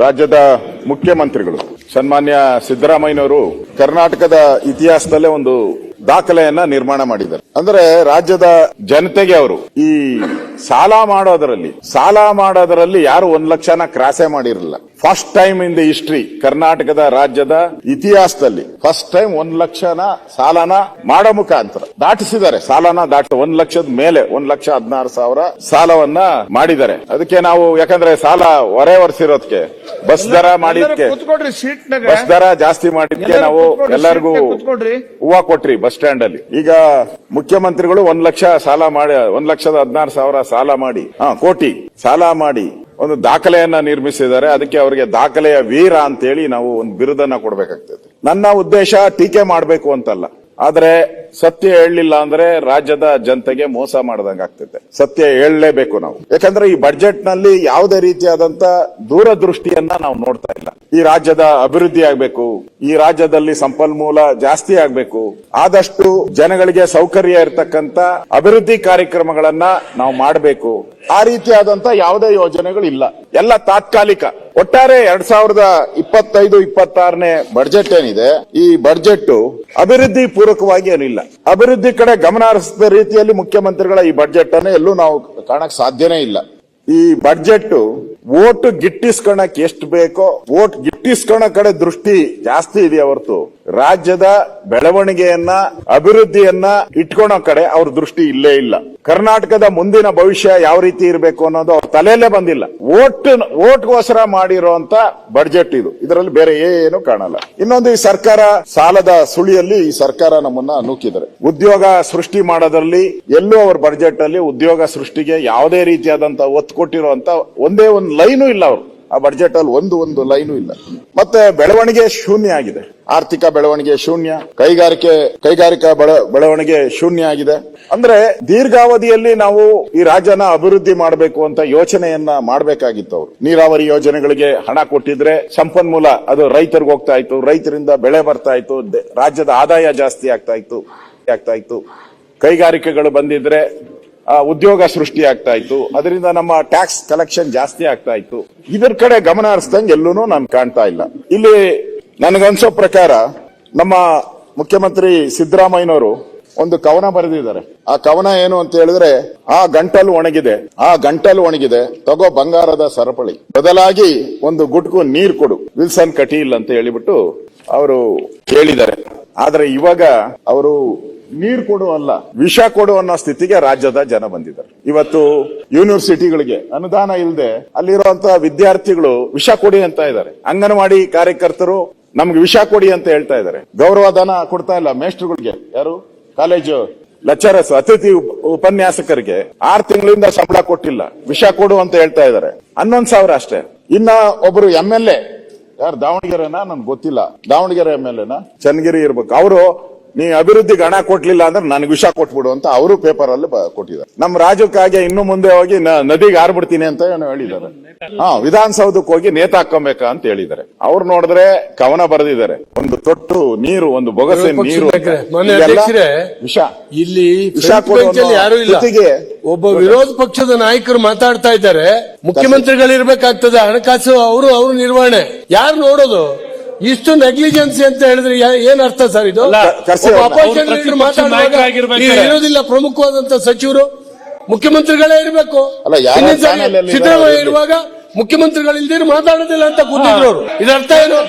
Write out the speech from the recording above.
ರಾಜ್ಯದ ಮುಖ್ಯಮಂತ್ರಿಗಳು ಸನ್ಮಾನ್ಯ ಸಿದ್ದರಾಮಯ್ಯನವರು ಕರ್ನಾಟಕದ ಇತಿಹಾಸದಲ್ಲೇ ಒಂದು ದಾಖಲೆಯನ್ನ ನಿರ್ಮಾಣ ಮಾಡಿದ್ದಾರೆ. ಅಂದ್ರೆ ರಾಜ್ಯದ ಜನತೆಗೆ ಅವರು ಈ ಸಾಲ ಮಾಡೋದರಲ್ಲಿ ಯಾರು 1 ಲಕ್ಷನ ಕ್ರಾಸೇ ಮಾಡಿರಲಿಲ್ಲ. First time in the history ಕರ್ನಾಟಕದ ರಾಜ್ಯದ ಇತಿಹಾಸದಲ್ಲಿ ಫಸ್ಟ್ ಟೈಮ್ 1 ಲಕ್ಷನ ಸಾಲನ ಮಾಡೋ ಮುಖಾಂತರ ದಾಟಿಸಿದ್ದಾರೆ. ಸಾಲನ 1 ಲಕ್ಷದ ಮೇಲೆ 1,16,000 ಸಾಲವನ್ನ ಮಾಡಿದ್ದಾರೆ. ಅದಕ್ಕೆ ನಾವು ಯಾಕಂದ್ರೆ ಸಾಲ ಹೊರೆ ಹೊರಿಸಿರೋದಕ್ಕೆ ಬಸ್ ದರ ಮಾಡಿದ್ಕೆ ಬಸ್ ದರ ಜಾಸ್ತಿ ಮಾಡಿದ್ಕೆ ನಾವು ಎಲ್ಲರಿಗೂ ಹೂವ ಕೊಟ್ರಿ ಬಸ್ ಸ್ಟ್ಯಾಂಡ್ ಅಲ್ಲಿ. ಈಗ ಮುಖ್ಯಮಂತ್ರಿಗಳು 1 ಲಕ್ಷ ಸಾಲ ಮಾಡಿ 1,16,000 ಸಾಲ ಮಾಡಿ ಕೋಟಿ ಸಾಲ ಮಾಡಿ ಒಂದು ದಾಖಲೆಯನ್ನ ನಿರ್ಮಿಸಿದ್ದಾರೆ. ಅದಕ್ಕೆ ಅವರಿಗೆ ದಾಖಲೆಯ ವೀರ ಅಂತೇಳಿ ನಾವು ಒಂದು ಬಿರುದನ್ನ ಕೊಡಬೇಕಾಗ್ತದೆ. ನನ್ನ ಉದ್ದೇಶ ಟೀಕೆ ಮಾಡಬೇಕು ಅಂತಲ್ಲ, ಆದ್ರೆ ಸತ್ಯ ಹೇಳಲಿಲ್ಲ ಅಂದ್ರೆ ರಾಜ್ಯದ ಜನತೆಗೆ ಮೋಸ ಮಾಡದಂಗ ಆಗ್ತದೆ. ಸತ್ಯ ಹೇಳಲೇಬೇಕು ನಾವು. ಯಾಕಂದ್ರೆ ಈ ಬಜೆಟ್ ನಲ್ಲಿ ಯಾವುದೇ ರೀತಿಯಾದಂತ ದೂರದೃಷ್ಟಿಯನ್ನ ನಾವು ನೋಡ್ತಾ ಇಲ್ಲ. ಈ ರಾಜ್ಯದ ಅಭಿವೃದ್ಧಿ ಆಗ್ಬೇಕು, ಈ ರಾಜ್ಯದಲ್ಲಿ ಸಂಪನ್ಮೂಲ ಜಾಸ್ತಿ ಆಗ್ಬೇಕು, ಆದಷ್ಟು ಜನಗಳಿಗೆ ಸೌಕರ್ಯ ಇರತಕ್ಕಂತ ಅಭಿವೃದ್ಧಿ ಕಾರ್ಯಕ್ರಮಗಳನ್ನ ನಾವು ಮಾಡಬೇಕು. ಆ ರೀತಿಯಾದಂತ ಯಾವುದೇ ಯೋಜನೆಗಳು ಇಲ್ಲ, ಎಲ್ಲ ತಾತ್ಕಾಲಿಕ. ಒಟ್ಟಾರೆ 2025-26ನೇ ಬಜೆಟ್ ಏನಿದೆ, ಈ ಬಜೆಟ್ ಅಭಿವೃದ್ಧಿ ಪೂರಕವಾಗಿ ಏನಿಲ್ಲ. ಅಭಿವೃದ್ಧಿ ಕಡೆ ಗಮನ ಹರಿಸಿದ ರೀತಿಯಲ್ಲಿ ಮುಖ್ಯಮಂತ್ರಿಗಳ ಈ ಬಜೆಟ್ ಅನ್ನು ಎಲ್ಲೂ ನಾವು ಕಾಣಕ್ ಸಾಧ್ಯನೇ ಇಲ್ಲ. ಈ ಬಜೆಟ್ ವೋಟ್ ಗಿಟ್ಟಿಸ್ಕೊಳಕ್ ಎಷ್ಟು ಬೇಕೋ ವೋಟ್ ಗಿಟ್ಟಿಸ್ಕೊಳ ಕಡೆ ದೃಷ್ಟಿ ಜಾಸ್ತಿ ಇದೆಯಾ ಹೊರತು ರಾಜ್ಯದ ಬೆಳವಣಿಗೆಯನ್ನ ಅಭಿವೃದ್ಧಿಯನ್ನ ಇಟ್ಕೊಳೋ ಕಡೆ ಅವ್ರ ದೃಷ್ಟಿ ಇಲ್ಲೇ ಇಲ್ಲ. ಕರ್ನಾಟಕದ ಮುಂದಿನ ಭವಿಷ್ಯ ಯಾವ ರೀತಿ ಇರಬೇಕು ಅನ್ನೋದು ಅವ್ರ ತಲೆಯಲ್ಲೇ ಬಂದಿಲ್ಲ. ವೋಟ್ಗೋಸ್ಕರ ಮಾಡಿರುವಂತ ಬಜೆಟ್ ಇದು. ಇದರಲ್ಲಿ ಬೇರೆ ಏನು ಕಾಣಲ್ಲ. ಇನ್ನೊಂದು, ಈ ಸರ್ಕಾರ ಸಾಲದ ಸುಳಿಯಲ್ಲಿ ಈ ಸರ್ಕಾರ ನಮ್ಮನ್ನ ನೂಕಿದ್ದಾರೆ. ಉದ್ಯೋಗ ಸೃಷ್ಟಿ ಮಾಡೋದ್ರಲ್ಲಿ ಎಲ್ಲೂ ಅವ್ರ ಬಜೆಟ್ ಅಲ್ಲಿ ಉದ್ಯೋಗ ಸೃಷ್ಟಿಗೆ ಯಾವುದೇ ರೀತಿಯಾದಂತ ಒತ್ತು ಕೊಟ್ಟಿರುವಂತ ಒಂದೇ ಒಂದು ಲೈನು ಇಲ್ಲ. ಅವರು ಆ ಬಜೆಟ್ ಅಲ್ಲಿ ಒಂದು ಲೈನು ಇಲ್ಲ. ಮತ್ತೆ ಬೆಳವಣಿಗೆ ಶೂನ್ಯ ಆಗಿದೆ. ಆರ್ಥಿಕ ಬೆಳವಣಿಗೆ ಶೂನ್ಯ, ಕೈಗಾರಿಕಾ ಬೆಳವಣಿಗೆ ಶೂನ್ಯ ಆಗಿದೆ. ಅಂದ್ರೆ ದೀರ್ಘಾವಧಿಯಲ್ಲಿ ನಾವು ಈ ರಾಜ್ಯನ ಅಭಿವೃದ್ಧಿ ಮಾಡಬೇಕು ಅಂತ ಯೋಚನೆಯನ್ನ ಮಾಡಬೇಕಾಗಿತ್ತು. ಅವರು ನೀರಾವರಿ ಯೋಜನೆಗಳಿಗೆ ಹಣ ಕೊಟ್ಟಿದ್ರೆ ಸಂಪನ್ಮೂಲ ಅದು ರೈತರಿಗೆ ಹೋಗ್ತಾ ಇತ್ತು, ರೈತರಿಂದ ಬೆಳೆ ಬರ್ತಾ ಇತ್ತು, ರಾಜ್ಯದ ಆದಾಯ ಜಾಸ್ತಿ ಆಗ್ತಾ ಇತ್ತು. ಕೈಗಾರಿಕೆಗಳು ಬಂದಿದ್ರೆ ಉದ್ಯೋಗ ಸೃಷ್ಟಿ ಆಗ್ತಾ ಇತ್ತು, ಅದರಿಂದ ನಮ್ಮ ಟ್ಯಾಕ್ಸ್ ಕಲೆಕ್ಷನ್ ಜಾಸ್ತಿ ಆಗ್ತಾ ಇತ್ತು. ಇದರ ಕಡೆ ಗಮನ ಹರಿಸಿದಂಗೆ ಎಲ್ಲೂ ನಾನು ಕಾಣ್ತಾ ಇಲ್ಲ. ಇಲ್ಲಿ ನನಗನ್ಸೋ ಪ್ರಕಾರ ನಮ್ಮ ಮುಖ್ಯಮಂತ್ರಿ ಸಿದ್ದರಾಮಯ್ಯನವರು ಒಂದು ಕವನ ಬರೆದಿದ್ದಾರೆ. ಆ ಕವನ ಏನು ಅಂತ ಹೇಳಿದ್ರೆ, ಆ ಗಂಟಲು ಒಣಗಿದೆ ತಗೋ ಬಂಗಾರದ ಸರಪಳಿ, ಬದಲಾಗಿ ಒಂದು ಗುಟ್ಕು ನೀರು ಕೊಡು ವಿಲ್ಸನ್ ಕಟೀಲ್ ಅಂತ ಹೇಳಿಬಿಟ್ಟು ಅವರು ಹೇಳಿದ್ದಾರೆ. ಆದ್ರೆ ಇವಾಗ ಅವರು ನೀರು ಕೊಡು ಅಲ್ಲ, ವಿಷ ಕೊಡು ಅನ್ನೋ ಸ್ಥಿತಿಗೆ ರಾಜ್ಯದ ಜನ ಬಂದಿದ್ದಾರೆ. ಇವತ್ತು ಯೂನಿವರ್ಸಿಟಿಗಳಿಗೆ ಅನುದಾನ ಇಲ್ಲದೆ ಅಲ್ಲಿರುವಂತಹ ವಿದ್ಯಾರ್ಥಿಗಳು ವಿಷ ಕೊಡಿ ಅಂತ ಇದ್ದಾರೆ. ಅಂಗನವಾಡಿ ಕಾರ್ಯಕರ್ತರು ನಮ್ಗೆ ವಿಷ ಕೊಡಿ ಅಂತ ಹೇಳ್ತಾ ಇದ್ದಾರೆ. ಗೌರವ ಧನ ಕೊಡ್ತಾ ಇಲ್ಲ ಮೇಸ್ಟ್ರುಗಳಿಗೆ, ಯಾರು ಕಾಲೇಜು ಲೆಕ್ಚರರ್ಸ್ ಅತಿಥಿ ಉಪನ್ಯಾಸಕರಿಗೆ 6 ತಿಂಗಳಿಂದ ಸಂಬಳ ಕೊಟ್ಟಿಲ್ಲ, ವಿಷ ಕೊಡು ಅಂತ ಹೇಳ್ತಾ ಇದ್ದಾರೆ. 11,000 ಅಷ್ಟೇ. ಇನ್ನ ಒಬ್ರು MLA ಯಾರು ದಾವಣಗೆರೆನಾ ನನ್ಗೆ ಗೊತ್ತಿಲ್ಲ, ದಾವಣಗೆರೆ MLAನ ಚನ್ನಗಿರಿ ಇರ್ಬೇಕು, ಅವರು ನೀ ಅಭಿವೃದ್ಧಿಗೆ ಹಣ ಕೊಟ್ಲಿಲ್ಲ ಅಂದ್ರೆ ನನಗೆ ವಿಷ ಕೊಟ್ಬಿಡು ಅಂತ ಅವರು ಪೇಪರ್ ಅಲ್ಲಿ ಕೊಟ್ಟಿದ್ದಾರೆ. ನಮ್ಮ ರಾಜ್ಯಕ್ಕಾಗಿ ಇನ್ನು ಮುಂದೆ ಹೋಗಿ ನದಿಗೆ ಹಾರ್ಬಿಡ್ತೀನಿ ಅಂತ ಹೇಳಿದ್ದಾರೆ. ವಿಧಾನಸೌಧಕ್ಕೆ ಹೋಗಿ ನೇತು ಹಾಕೊಬೇಕಾ ಅಂತ ಹೇಳಿದ್ದಾರೆ. ಅವ್ರು ನೋಡಿದ್ರೆ ಕವನ ಬರೆದಿದ್ದಾರೆ, ಒಂದು ತೊಟ್ಟು ನೀರು, ಒಂದು ಬೊಗಸೆ ನೀರು, ವಿಷ. ಇಲ್ಲಿ ಯಾರು ಇಲ್ಲ. ಒಬ್ಬ ವಿರೋಧ ಪಕ್ಷದ ನಾಯಕರು ಮಾತಾಡ್ತಾ ಇದ್ದಾರೆ, ಮುಖ್ಯಮಂತ್ರಿಗಳಿರ್ಬೇಕಾಗ್ತದೆ ಹಣಕಾಸು, ಅವರು ನಿರ್ವಹಣೆ ಯಾರು ನೋಡೋದು? ಇಷ್ಟು ನೆಗ್ಲಿಜೆನ್ಸಿ ಅಂತ ಹೇಳಿದ್ರೆ ಏನ್ ಅರ್ಥ ಸರ್? ಇದು ಅಪೋಸಿಷನ್ ಲೀಡರ್ ಮಾತಾಡುವಾಗ ಇರೋದಿಲ್ಲ, ಪ್ರಮುಖವಾದಂತ ಸಚಿವರು ಮುಖ್ಯಮಂತ್ರಿಗಳೇ ಇರಬೇಕು. ಸಿದ್ದರಾಮಯ್ಯ ಇರುವಾಗ ಮುಖ್ಯಮಂತ್ರಿಗಳಿಲ್ದಿರು ಮಾತಾಡೋದಿಲ್ಲ ಅಂತ ಕೂತಿದ್ರು ಅವರು. ಇದರ್ಥ ಏನು?